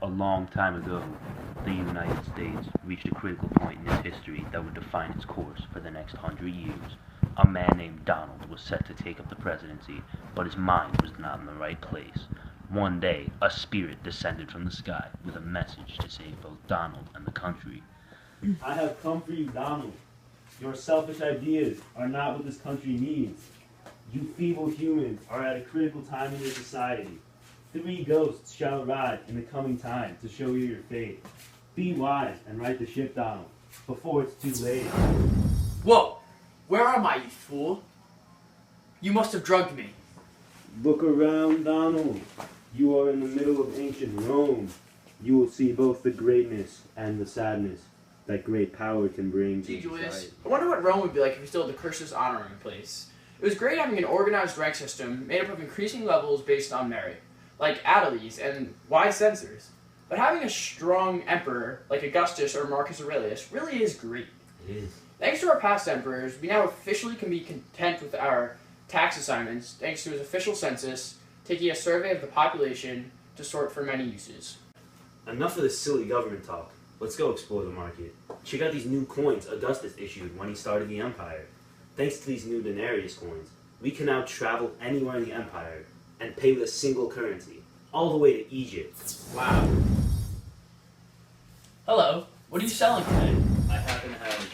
A long time ago, the United States reached a critical point in its history that would define its course for the next 100 years. A man named Donald was set to take up the presidency, but his mind was not in the right place. One day, a spirit descended from the sky with a message to save both Donald and the country. I have come for you, Donald. Your selfish ideas are not what this country needs. You feeble humans are at a critical time in your society. 3 ghosts shall arrive in the coming time to show you your fate. Be wise and right the ship, Donald, before it's too late. Whoa! Where am I, you fool? You must have drugged me. Look around, Donald. You are in the middle of ancient Rome. You will see both the greatness and the sadness that great power can bring to Gee, Julius, society. I wonder what Rome would be like if we still had the cursus honoring place. It was great having an organized rank system made up of increasing levels based on merit, like Attles and wide censors. But having a strong emperor like Augustus or Marcus Aurelius really is great. It is. Thanks to our past emperors, we now officially can be content with our tax assignments thanks to his official census, taking a survey of the population to sort for many uses. Enough of this silly government talk. Let's go explore the market. Check out these new coins Augustus issued when he started the empire. Thanks to these new denarius coins, we can now travel anywhere in the empire and pay with a single currency, all the way to Egypt. Wow. Hello, what are you selling today? I happen to have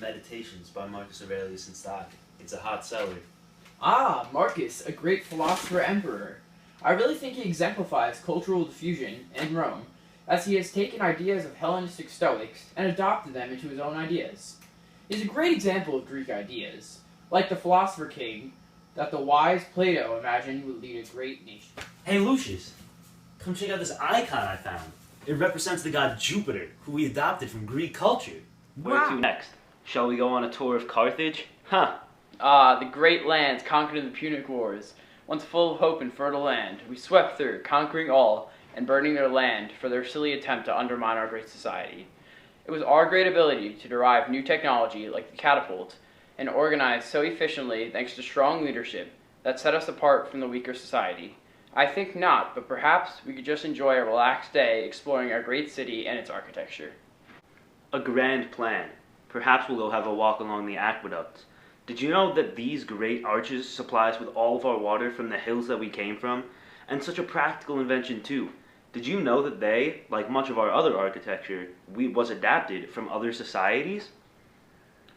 Meditations by Marcus Aurelius in stock. It's a hot seller. Ah, Marcus, a great philosopher emperor. I really think he exemplifies cultural diffusion in Rome, as he has taken ideas of Hellenistic Stoics and adopted them into his own ideas. He's a great example of Greek ideas, like the philosopher king that the wise Plato imagined would lead a great nation. Hey Lucius, come check out this icon I found. It represents the god Jupiter, who we adopted from Greek culture. Where to next? Shall we go on a tour of Carthage? Huh. Ah, the great lands conquered in the Punic Wars. Once full of hope and fertile land, we swept through, conquering all, and burning their land for their silly attempt to undermine our great society. It was our great ability to derive new technology like the catapult, and organize so efficiently thanks to strong leadership, that set us apart from the weaker society. I think not, but perhaps we could just enjoy a relaxed day exploring our great city and its architecture. A grand plan. Perhaps we'll go have a walk along the aqueducts. Did you know that these great arches supply us with all of our water from the hills that we came from? And such a practical invention too. Did you know that they, like much of our other architecture, was adapted from other societies?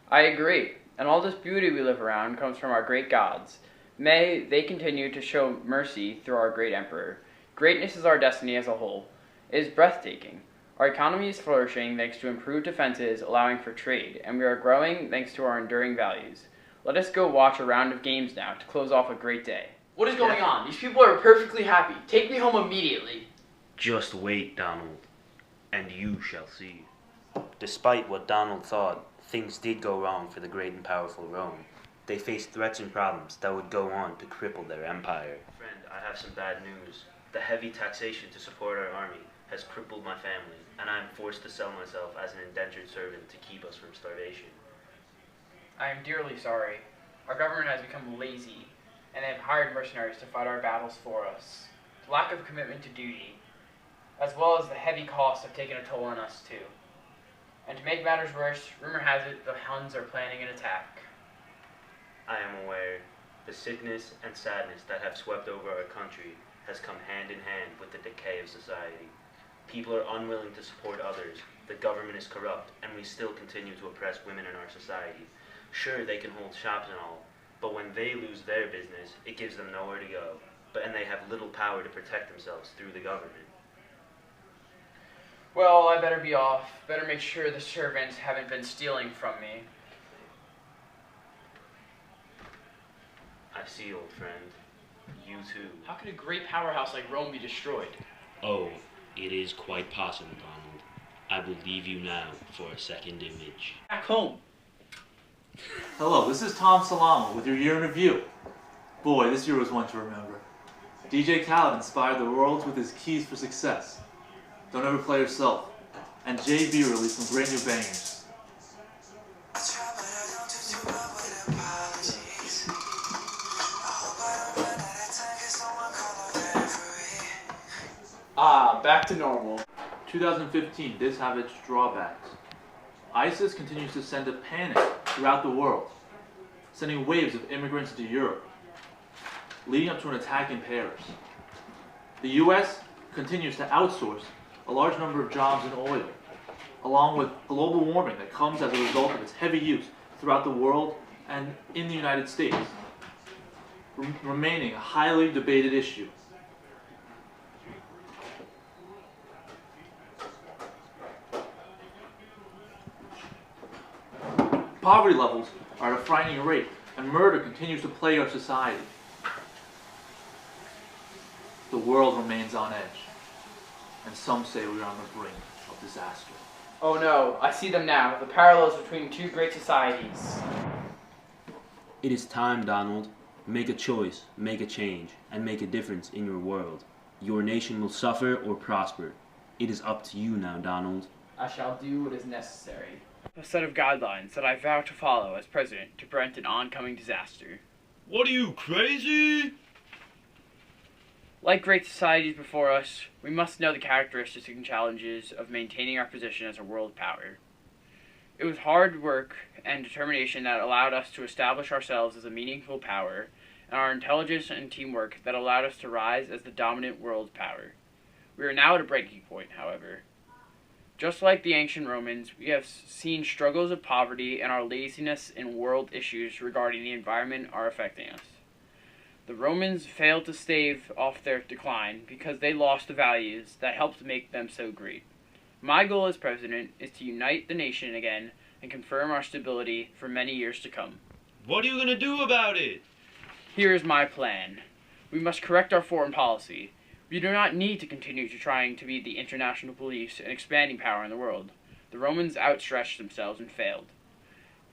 I agree, and all this beauty we live around comes from our great gods. May they continue to show mercy through our great emperor. Greatness is our destiny as a whole. It is breathtaking. Our economy is flourishing thanks to improved defenses allowing for trade, and we are growing thanks to our enduring values. Let us go watch a round of games now to close off a great day. What is going on? These people are perfectly happy. Take me home immediately. Just wait, Donald, and you shall see. Despite what Donald thought, things did go wrong for the great and powerful Rome. They faced threats and problems that would go on to cripple their empire. Friend, I have some bad news. The heavy taxation to support our army has crippled my family, and I am forced to sell myself as an indentured servant to keep us from starvation. I am dearly sorry. Our government has become lazy, and they have hired mercenaries to fight our battles for us. The lack of commitment to duty, as well as the heavy costs, have taken a toll on us too. And to make matters worse, rumor has it the Huns are planning an attack. I am aware. The sickness and sadness that have swept over our country has come hand in hand with the decay of society. People are unwilling to support others, the government is corrupt, and we still continue to oppress women in our society. Sure, they can hold shops and all, but when they lose their business, it gives them nowhere to go, and they have little power to protect themselves through the government. Well, I better be off. Better make sure the servants haven't been stealing from me. I see, old friend. You too. How could a great powerhouse like Rome be destroyed? Oh, it is quite possible, Donald. I will leave you now for a second image. Back home. Hello, this is Tom Salama with your year in review. Boy, this year was one to remember. DJ Khaled inspired the world with his keys for success. Don't ever play yourself. And JB released some great new bangers. Ah, back to normal. 2015 did have its drawbacks. ISIS continues to send a panic throughout the world, sending waves of immigrants to Europe, leading up to an attack in Paris. The US continues to outsource a large number of jobs in oil, along with global warming that comes as a result of its heavy use throughout the world and in the United States, remaining a highly debated issue. Poverty levels are at a frightening rate, and murder continues to plague our society. The world remains on edge, and some say we are on the brink of disaster. Oh no, I see them now, the parallels between two great societies. It is time, Donald. Make a choice, make a change, and make a difference in your world. Your nation will suffer or prosper. It is up to you now, Donald. I shall do what is necessary. A set of guidelines that I vow to follow as president to prevent an oncoming disaster. What are you, crazy? Like great societies before us, we must know the characteristics and challenges of maintaining our position as a world power. It was hard work and determination that allowed us to establish ourselves as a meaningful power, and our intelligence and teamwork that allowed us to rise as the dominant world power. We are now at a breaking point, however. Just like the ancient Romans, we have seen struggles of poverty, and our laziness in world issues regarding the environment are affecting us. The Romans failed to stave off their decline because they lost the values that helped make them so great. My goal as president is to unite the nation again and confirm our stability for many years to come. What are you gonna do about it? Here is my plan. We must correct our foreign policy. We do not need to continue to trying to be the international police and expanding power in the world. The Romans outstretched themselves and failed.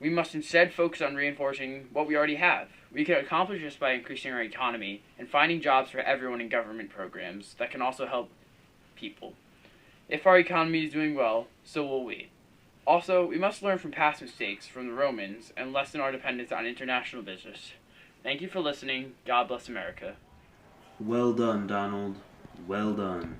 We must instead focus on reinforcing what we already have. We can accomplish this by increasing our economy and finding jobs for everyone in government programs that can also help people. If our economy is doing well, so will we. Also, we must learn from past mistakes from the Romans and lessen our dependence on international business. Thank you for listening. God bless America. Well done, Donald. Well done.